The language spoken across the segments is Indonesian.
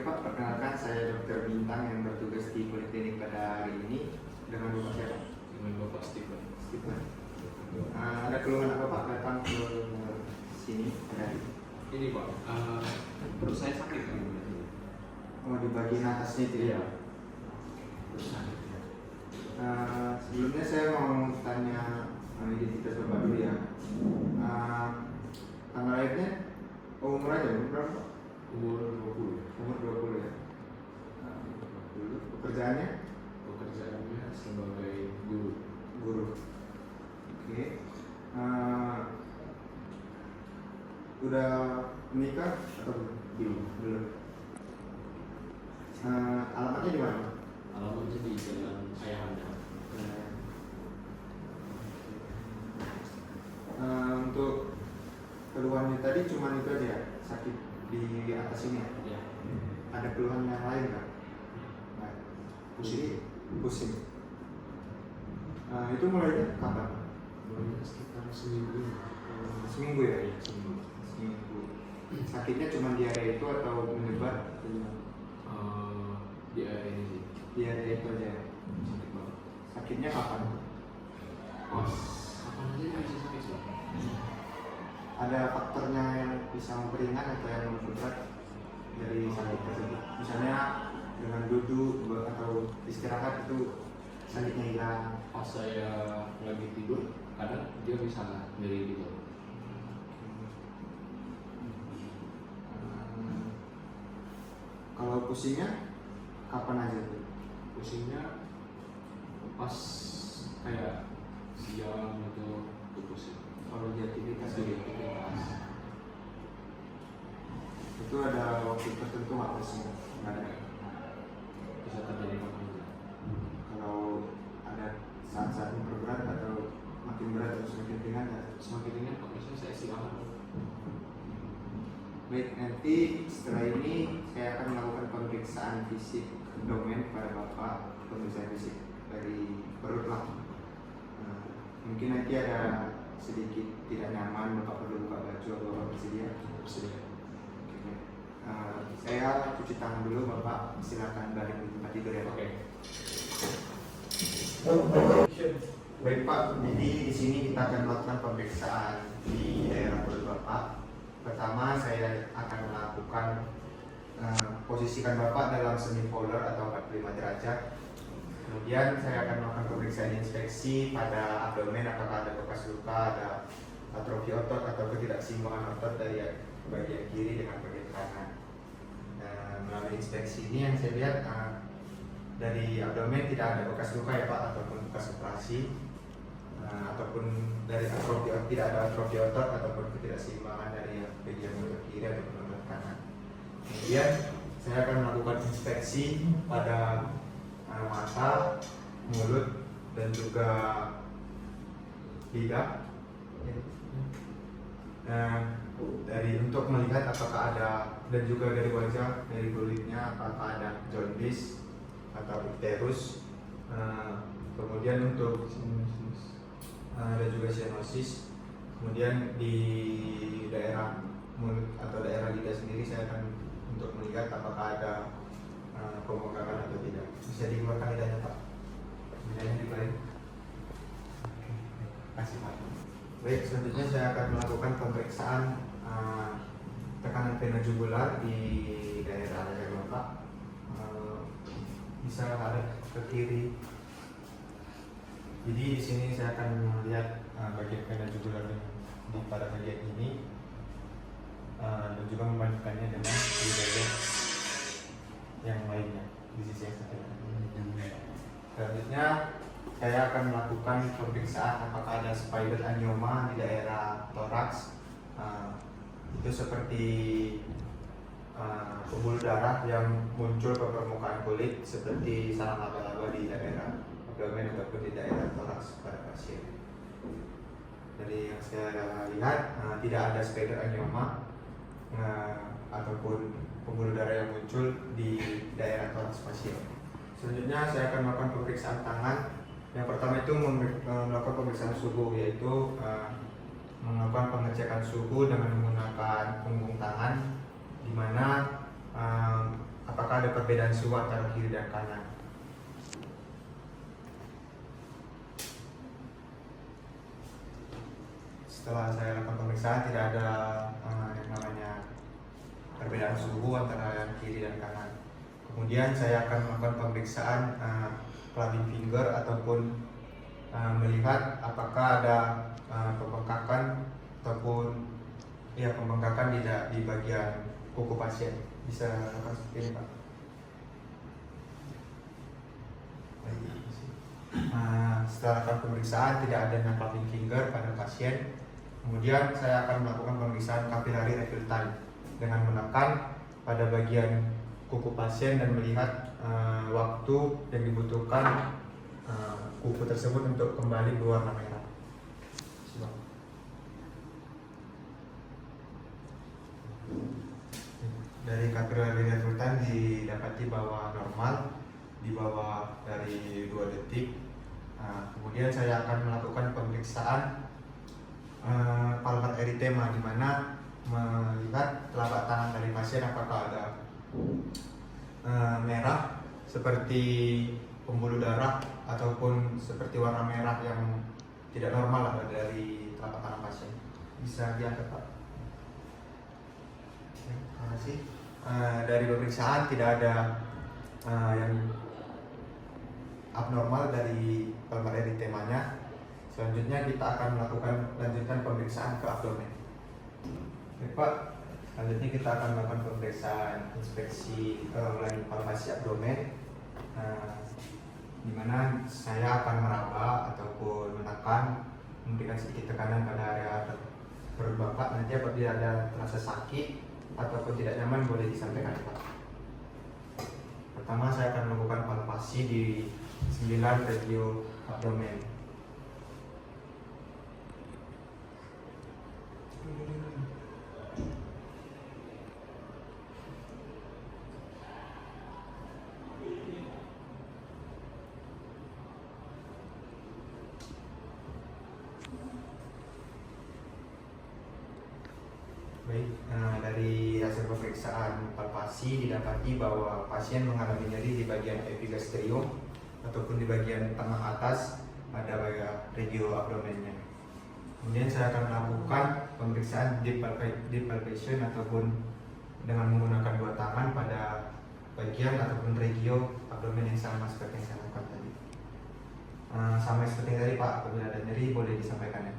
Pak, perkenalkan saya Dr. Bintang yang bertugas di Poliklinik pada hari ini dengan Bapak siapa? Dengan Bapak Stephen. Stephen. Ada keluhan apa Pak datang ke sini pada hari ini? Ini Pak, perut saya sakit kan? Oh, di bagian atasnya itu ya? Perut sakit ya. Sebelumnya saya mau tanya identitas Bapak dulu ya. Tanggal lahirnya, umur aja, umur berapa Pak? Umur 20. Umur 20 ya? Pekerjaannya? Pekerjaannya sebagai guru. Guru. Oke. Udah menikah atau belum? Belum. Alamatnya di mana? Alamatnya di Jalan Ayahanda. Untuk keluhannya tadi cuma itu aja, sakit di atas ini ya? Ya. Ada keluhan yang lain nggak? Nggak. Pusing. Pusing. Itu mulainya kapan? Mulai sekitar seminggu. Seminggu ya? Ya, seminggu. Seminggu. Sakitnya cuma diare itu atau menyebar? Di area ini sih. Diare itu aja. Sakit banget. Sakitnya kapan? Pas kapan aja bisa sakit sih. Ada faktornya yang bisa memperingan atau yang memperberat dari sakit tersebut? Misalnya dengan duduk atau istirahat itu sakitnya hilang. Pas saya lagi tidur, kadang dia bisa nyeri gitu. Kalau pusingnya kapan aja tuh? Pusingnya pas kayak siang itu pusing. Kalau di aktivitas Jadi gitu. aktivitas. Itu ada waktu tertentu nggak pusing? Nggak ada. Bisa terjadi kapan aja. Kalau ada saat-saat memperberat atau makin berat atau semakin ringan ya. Semakin ringan kok biasanya saya istirahat. Baik, nanti setelah ini saya akan melakukan pemeriksaan fisik abdomen pada Bapak, pemeriksaan fisik dari perut lah. Mungkin nanti ada sedikit tidak nyaman, Bapak perlu buka baju atau Bapak bersedia? Bersedia. Oke. Saya cuci tangan dulu, Bapak silakan balik di tempat tidur ya Pak. Oke. Baik Pak, jadi di sini kita akan melakukan pemeriksaan di daerah perut Bapak. Pertama saya akan melakukan posisikan Bapak dalam semi polar atau 45 derajat. Kemudian saya akan melakukan pemeriksaan inspeksi pada abdomen apakah ada bekas luka, ada atrofi otot atau ketidakseimbangan otot dari bagian kiri dengan bagian kanan. Melalui inspeksi ini yang saya lihat dari abdomen tidak ada bekas luka ya Pak ataupun bekas operasi. Ataupun dari atrofi, tidak ada atrofi otot ataupun ketidakseimbangan dari bagian otot kiri ataupun otot kanan. Kemudian saya akan melakukan inspeksi pada mata, mulut dan juga lidah. Dari untuk melihat apakah ada dan juga dari wajah, dari kulitnya apakah ada jaundice atau icterus. Kemudian untuk ada juga cyanosis. Kemudian di daerah mulut atau daerah lidah sendiri saya akan untuk melihat apakah ada pembengkakan atau tidak. Bisa dikeluarkan lidahnya Pak. Lidahnya dibalik. Kasih Pak. Baik, selanjutnya saya akan melakukan pemeriksaan tekanan vena jugular di daerah leher Bapak. Bisa ada ke kiri. Jadi di sini saya akan melihat bagian vena jugular di pada bagian ini dan juga membandingkannya dengan di dada yang lainnya di sisi yang sebelah. Selanjutnya saya akan melakukan pemeriksaan apakah ada spider angioma di daerah toraks. Itu seperti pembuluh darah yang muncul ke permukaan kulit seperti sarang laba-laba di daerah abdomen ataupun di daerah toraks pada pasien. Dari yang saya lihat tidak ada spider angioma ataupun pembuluh darah yang muncul di daerah toraks pasien. Selanjutnya saya akan melakukan pemeriksaan tangan. Yang pertama itu melakukan pemeriksaan suhu, yaitu melakukan pengecekan suhu dengan menggunakan punggung tangan, di mana apakah perbedaan suhu antara kiri dan kanan. Setelah saya lakukan pemeriksaan tidak ada yang namanya perbedaan suhu antara yang kiri dan kanan. Kemudian saya akan melakukan pemeriksaan clubbing finger ataupun melihat apakah ada pembengkakan ataupun pembengkakan di bagian kuku pasien. Bisa lakukan seperti ini, Pak. Setelah lakukan pemeriksaan tidak adanya clubbing finger pada pasien, kemudian saya akan melakukan pemeriksaan capillary refill time dengan menekan pada bagian kuku pasien dan melihat waktu yang dibutuhkan kuku tersebut untuk kembali berwarna merah. Dari capillary refill time didapati bahwa normal, di bawah dari 2 detik. Kemudian saya akan melakukan pemeriksaan palmar erythema, di mana melihat telapak tangan dari pasien apakah ada merah seperti pembuluh darah ataupun seperti warna merah yang tidak normal dari telapak tangan pasien. Bisa diangkat, Pak. Terima kasih. Dari pemeriksaan tidak ada yang abnormal dari palmar erythemanya. Selanjutnya kita akan lanjutkan pemeriksaan ke abdomen. Baik, Pak. Selanjutnya kita akan melakukan pemeriksaan inspeksi ulangi palpasi abdomen, di mana saya akan meraba ataupun menekan, memberikan sedikit tekanan pada area perut Bapak. Nanti apabila ada terasa sakit ataupun tidak nyaman boleh disampaikan, Pak. Pertama saya akan melakukan palpasi di 9 regio abdomen. Baik, dari hasil pemeriksaan palpasi didapati bahwa pasien mengalami nyeri di bagian epigastrium ataupun di bagian tengah atas pada bagian regio abdomennya. Kemudian saya akan melakukan pemeriksaan deep palpation ataupun dengan menggunakan 2 tangan pada bagian ataupun regio abdomen yang sama seperti yang saya lakukan tadi. Sama seperti yang tadi, Pak, apabila ada nyeri boleh disampaikan ya.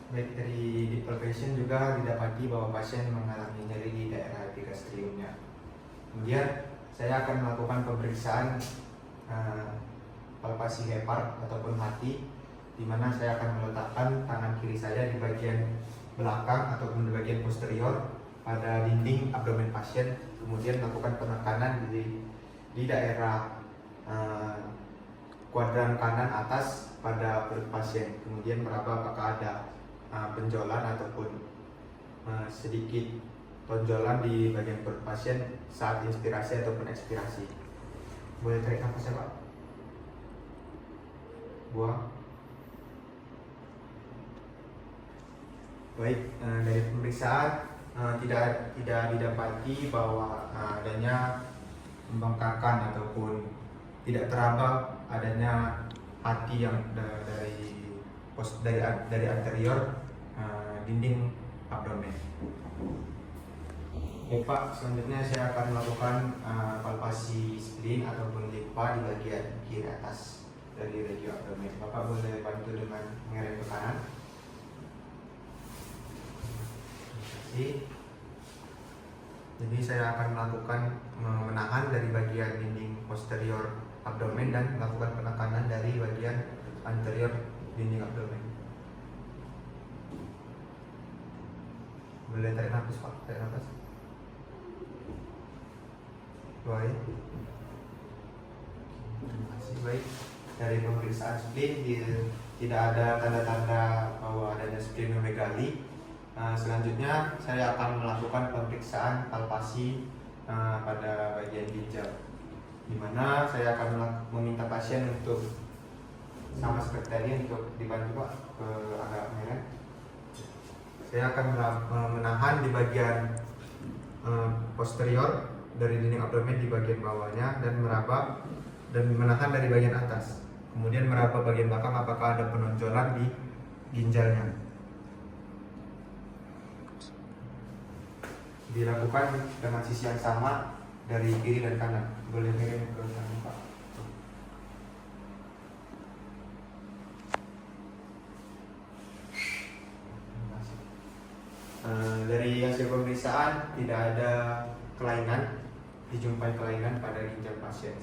Baik, dari deep palpation juga didapati bahwa pasien mengalami nyeri di daerah epigastriumnya. Kemudian saya akan melakukan pemeriksaan palpasi hepar ataupun hati, di mana saya akan meletakkan tangan kiri saya di bagian belakang ataupun di bagian posterior pada dinding abdomen pasien, kemudian melakukan penekanan di daerah kuadran kanan atas pada perut pasien, kemudian meraba apakah ada benjolan ataupun sedikit tonjolan di bagian perut pasien saat inspirasi ataupun ekspirasi. Boleh tarik nafasnya, Pak. Buang. Baik, dari pemeriksaan tidak didapati bahwa adanya pembengkakan ataupun tidak teraba adanya hati yang dari anterior dinding abdomen. Baik, Pak, selanjutnya saya akan melakukan palpasi spleen ataupun limpa di bagian kiri atas dari regio abdomen. Bapak boleh bantu dengan mengerem ke kanan. Jadi saya akan melakukan menahan dari bagian dinding posterior abdomen dan melakukan penekanan dari bagian anterior dinding abdomen. Boleh tarik nafas, Pak. Tarik nafas. Baik. Terima kasih. Baik. Dari pemeriksaan spleen tidak ada tanda-tanda bahwa adanya splenomegali Selanjutnya saya akan melakukan pemeriksaan palpasi pada bagian ginjal, di mana saya akan meminta pasien untuk sama seperti tadi untuk dibantu Pak ke agak merah. Saya akan menahan di bagian posterior dari dinding abdomen di bagian bawahnya dan meraba dan menahan dari bagian atas. Kemudian meraba bagian belakang apakah ada penonjolan di ginjalnya. Dilakukan dengan sisi yang sama dari kiri dan kanan. Boleh miring ke kanan Pak. Dari hasil pemeriksaan tidak ada dijumpai kelainan pada ginjal pasien.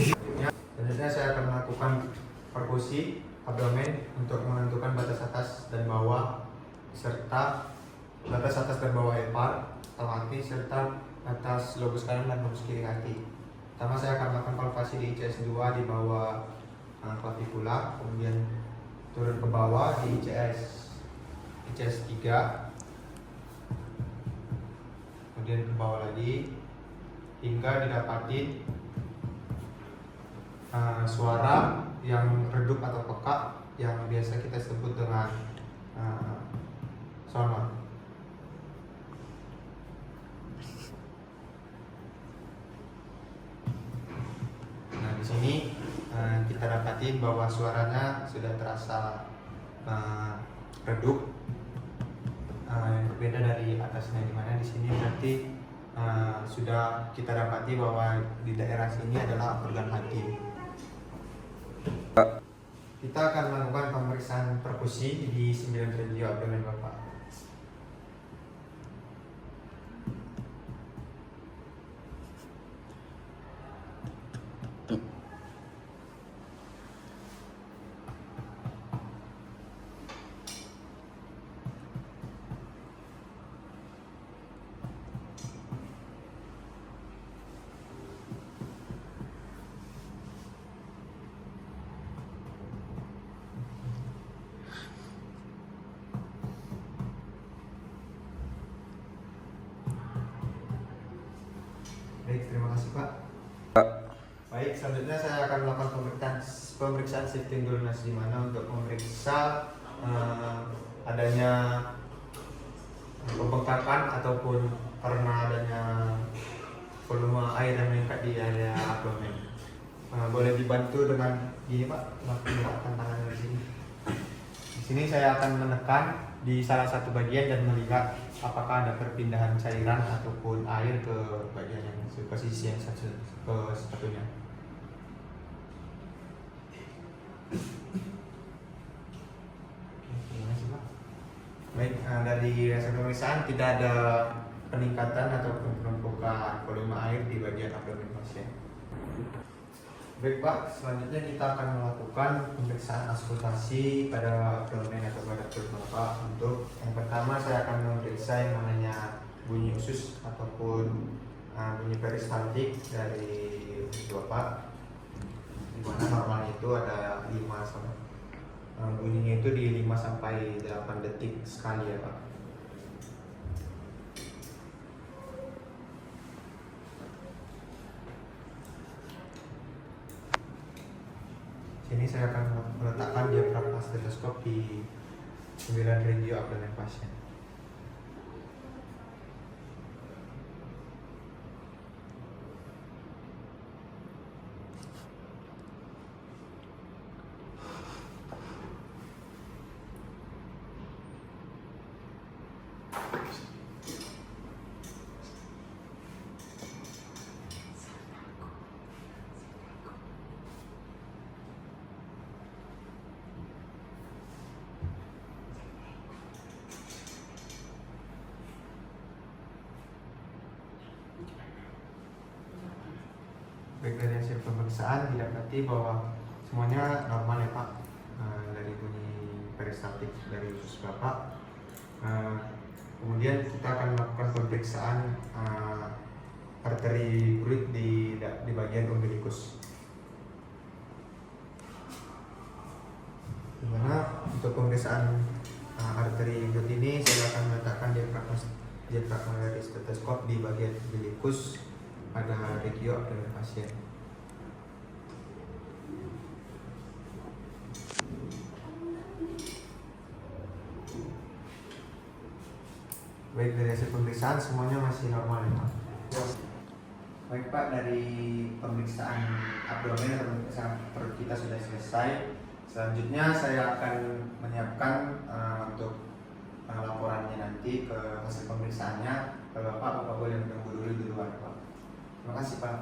Selanjutnya saya akan melakukan perkusi abdomen untuk menentukan batas atas dan bawah serta batas atas dan bawah hepar atau hati serta atas lobus kanan dan lobus kiri hati. Pertama saya akan melakukan palpasi di ICS 2 di bawah klavikula, kemudian turun ke bawah di ICS 3, kemudian ke bawah lagi hingga didapati suara yang redup atau peka yang biasa kita sebut dengan sonor. Nah, di sini kita dapatin bahwa suaranya sudah terasa redup, yang berbeda dari atasnya, di mana di sini berarti sudah kita dapati bahwa di daerah sini adalah organ hati. Kita akan melakukan pemeriksaan perkusi di 9 radio abdomen Bapak. Baik, terima kasih Pak. Baik, selanjutnya saya akan melakukan pemeriksaan shifting lunas, di mana untuk memeriksa adanya pembengkakan ataupun karena adanya volume air yang meningkat di area abdomen. Boleh dibantu dengan gini Pak, menggunakan tangan di sini. Di sini saya akan menekan di salah satu bagian dan melihat apakah ada perpindahan cairan ataupun air ke bagian yang ke sisi yang satunya. Baik, dari hasil pemeriksaan tidak ada peningkatan ataupun penumpukan volume air di bagian abdomen pasien. Baik Pak, selanjutnya kita akan melakukan pemeriksaan auskultasi pada abdomen atau pada perut Bapak. Untuk yang pertama saya akan memeriksa yang namanya bunyi usus ataupun bunyi peristaltik dari usus Bapak, di mana normalnya itu ada 5 sampai bunyinya itu di 5 sampai 8 detik sekali ya Pak. Sini saya akan meletakkan diafragma stetoskop di 9 radio abdomen pasien. Baik, dari hasil pemeriksaan didapati bahwa semuanya normal ya Pak, dari bunyi peristaltik dari usus Bapak. Kemudian kita akan melakukan pemeriksaan arteri urit di bagian umbilikus, dimana untuk pemeriksaan arteri berikut ini saya akan meletakkan diafragma dari stetoskop di bagian umbilikus pada regio abdomen pasien. Baik, dari hasil pemeriksaan semuanya masih normal ya Pak. Baik Pak, dari pemeriksaan abdomen atau pemeriksaan perut kita sudah selesai. Selanjutnya saya akan menyiapkan untuk laporannya nanti ke hasil pemeriksaannya. Kalau Bapak boleh menunggu dulu di luar Pak. Terima kasih Pak.